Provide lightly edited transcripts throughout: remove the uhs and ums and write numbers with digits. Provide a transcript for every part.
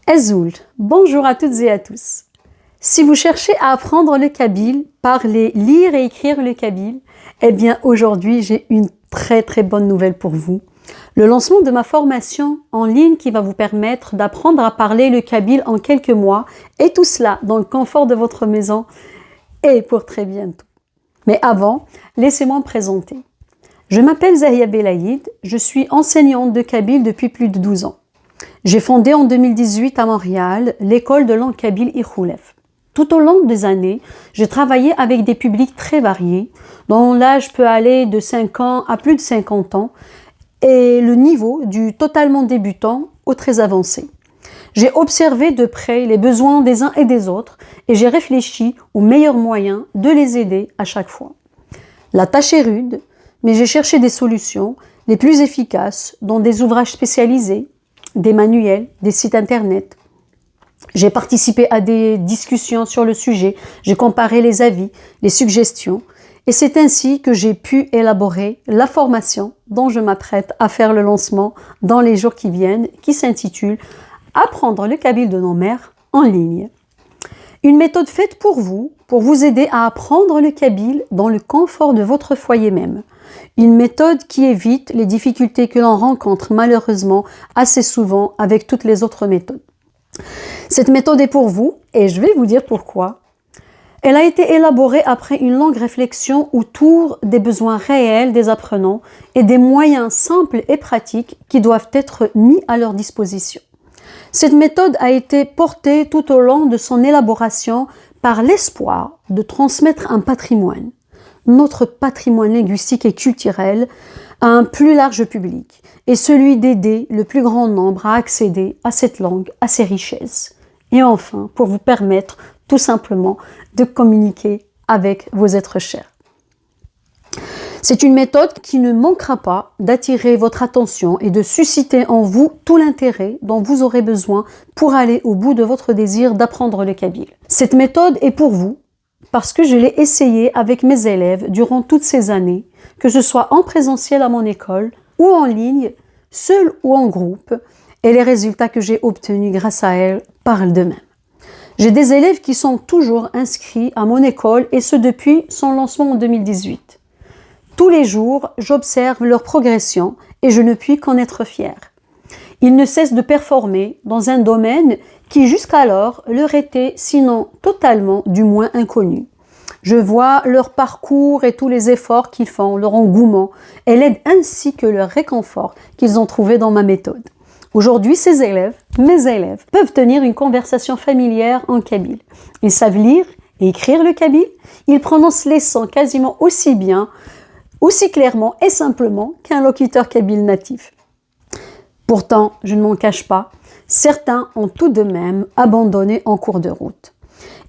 Azoul, bonjour à toutes et à tous. Si vous cherchez à apprendre le kabyle, parler, lire et écrire le kabyle, eh bien aujourd'hui j'ai une très bonne nouvelle pour vous. Le lancement de ma formation en ligne qui va vous permettre d'apprendre à parler le kabyle en quelques mois et tout cela dans le confort de votre maison et pour très bientôt. Mais avant, laissez-moi me présenter. Je m'appelle Zahia Belaïd, je suis enseignante de kabyle depuis plus de 12 ans. J'ai fondé en 2018 à Montréal l'école de langue kabyle Iroulef. Tout au long des années, j'ai travaillé avec des publics très variés, dont l'âge peut aller de 5 ans à plus de 50 ans, et le niveau du totalement débutant au très avancé. J'ai observé de près les besoins des uns et des autres, et j'ai réfléchi aux meilleurs moyens de les aider à chaque fois. La tâche est rude, mais j'ai cherché des solutions les plus efficaces dans des ouvrages spécialisés, des manuels, des sites internet. J'ai participé à des discussions sur le sujet, j'ai comparé les avis, les suggestions, et c'est ainsi que j'ai pu élaborer la formation dont je m'apprête à faire le lancement dans les jours qui viennent, qui s'intitule « Apprendre le kabyle de nos mères en ligne ». Une méthode faite pour vous aider à apprendre le kabyle dans le confort de votre foyer même. Une méthode qui évite les difficultés que l'on rencontre malheureusement assez souvent avec toutes les autres méthodes. Cette méthode est pour vous et je vais vous dire pourquoi. Elle a été élaborée après une longue réflexion autour des besoins réels des apprenants et des moyens simples et pratiques qui doivent être mis à leur disposition. Cette méthode a été portée tout au long de son élaboration par l'espoir de transmettre un patrimoine, notre patrimoine linguistique et culturel, à un plus large public et celui d'aider le plus grand nombre à accéder à cette langue, à ses richesses. Et enfin, pour vous permettre tout simplement de communiquer avec vos êtres chers. C'est une méthode qui ne manquera pas d'attirer votre attention et de susciter en vous tout l'intérêt dont vous aurez besoin pour aller au bout de votre désir d'apprendre le kabyle. Cette méthode est pour vous parce que je l'ai essayée avec mes élèves durant toutes ces années, que ce soit en présentiel à mon école ou en ligne, seul ou en groupe, et les résultats que j'ai obtenus grâce à elle parlent d'eux-mêmes. J'ai des élèves qui sont toujours inscrits à mon école et ce depuis son lancement en 2018. Tous les jours, j'observe leur progression et je ne puis qu'en être fière. Ils ne cessent de performer dans un domaine qui jusqu'alors leur était sinon totalement du moins inconnu. Je vois leur parcours et tous les efforts qu'ils font, leur engouement et l'aide ainsi que leur réconfort qu'ils ont trouvé dans ma méthode. Aujourd'hui, ces élèves, mes élèves, peuvent tenir une conversation familière en kabyle. Ils savent lire et écrire le kabyle, ils prononcent les sons quasiment aussi bien, aussi clairement et simplement qu'un locuteur kabyle natif. Pourtant, je ne m'en cache pas, certains ont tout de même abandonné en cours de route.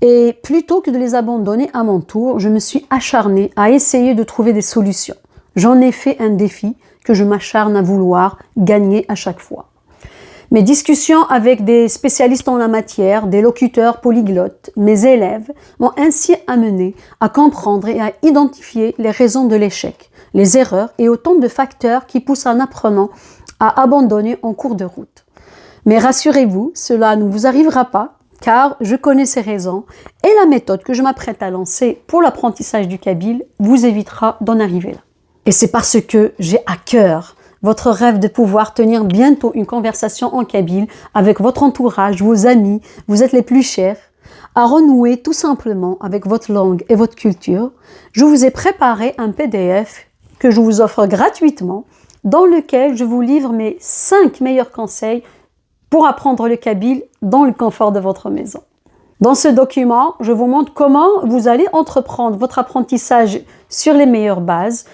Et plutôt que de les abandonner à mon tour, je me suis acharnée à essayer de trouver des solutions. J'en ai fait un défi que je m'acharne à vouloir gagner à chaque fois. Mes discussions avec des spécialistes en la matière, des locuteurs polyglottes, mes élèves m'ont ainsi amené à comprendre et à identifier les raisons de l'échec, les erreurs et autant de facteurs qui poussent un apprenant à abandonner en cours de route. Mais rassurez-vous, cela ne vous arrivera pas car je connais ces raisons et la méthode que je m'apprête à lancer pour l'apprentissage du kabyle vous évitera d'en arriver là. Et c'est parce que j'ai à cœur votre rêve de pouvoir tenir bientôt une conversation en kabyle avec votre entourage, vos amis, vous êtes les plus chers, à renouer tout simplement avec votre langue et votre culture, je vous ai préparé un PDF que je vous offre gratuitement, dans lequel je vous livre mes 5 meilleurs conseils pour apprendre le kabyle dans le confort de votre maison. Dans ce document, je vous montre comment vous allez entreprendre votre apprentissage sur les meilleures bases,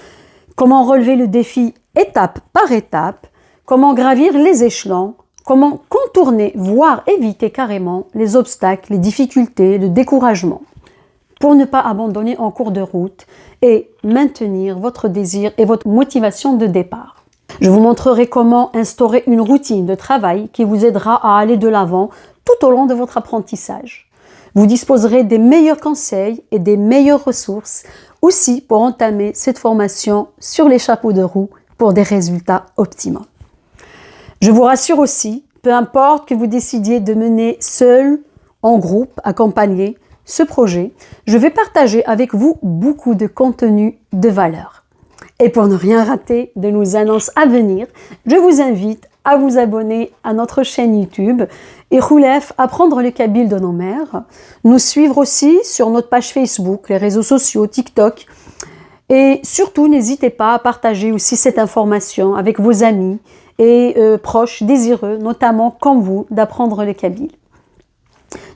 comment relever le défi étape par étape, comment gravir les échelons, comment contourner, voire éviter carrément les obstacles, les difficultés, le découragement, pour ne pas abandonner en cours de route et maintenir votre désir et votre motivation de départ. Je vous montrerai comment instaurer une routine de travail qui vous aidera à aller de l'avant tout au long de votre apprentissage. Vous disposerez des meilleurs conseils et des meilleures ressources aussi pour entamer cette formation sur les chapeaux de roue pour des résultats optimaux. Je vous rassure aussi peu importe que vous décidiez de mener seul, en groupe, accompagné, ce projet, je vais partager avec vous beaucoup de contenu de valeur. Et pour ne rien rater de nos annonces à venir, je vous invite à vous abonner à notre chaîne YouTube Iroulef, apprendre le kabyle de nos mères, nous suivre aussi sur notre page Facebook, les réseaux sociaux, TikTok, et surtout n'hésitez pas à partager aussi cette information avec vos amis et proches désireux, notamment comme vous, d'apprendre le kabyle.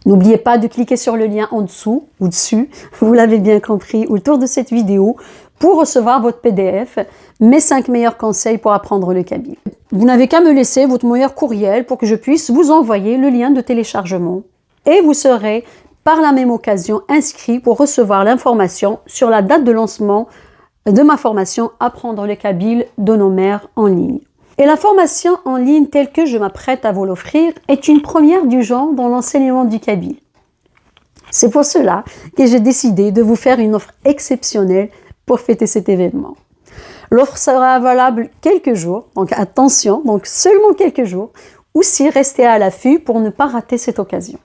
N'oubliez pas de cliquer sur le lien en dessous ou dessus, vous l'avez bien compris, autour de cette vidéo pour recevoir votre PDF, mes 5 meilleurs conseils pour apprendre le kabyle. Vous n'avez qu'à me laisser votre meilleur courriel pour que je puisse vous envoyer le lien de téléchargement et vous serez par la même occasion inscrit pour recevoir l'information sur la date de lancement de ma formation Apprendre le kabyle de nos mères en ligne. Et la formation en ligne telle que je m'apprête à vous l'offrir est une première du genre dans l'enseignement du kabyle. C'est pour cela que j'ai décidé de vous faire une offre exceptionnelle pour fêter cet événement. L'offre sera valable quelques jours, donc attention, donc seulement quelques jours, ou si restez à l'affût pour ne pas rater cette occasion.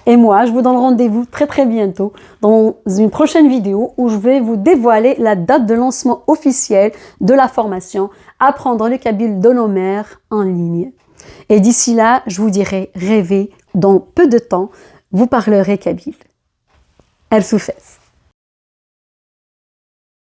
Et moi, je vous donne rendez-vous très bientôt dans une prochaine vidéo où je vais vous dévoiler la date de lancement officielle de la formation Apprendre le kabyle de nos mères en ligne. Et d'ici là, je vous dirai rêvez, dans peu de temps, vous parlerez kabyle. El Soufès.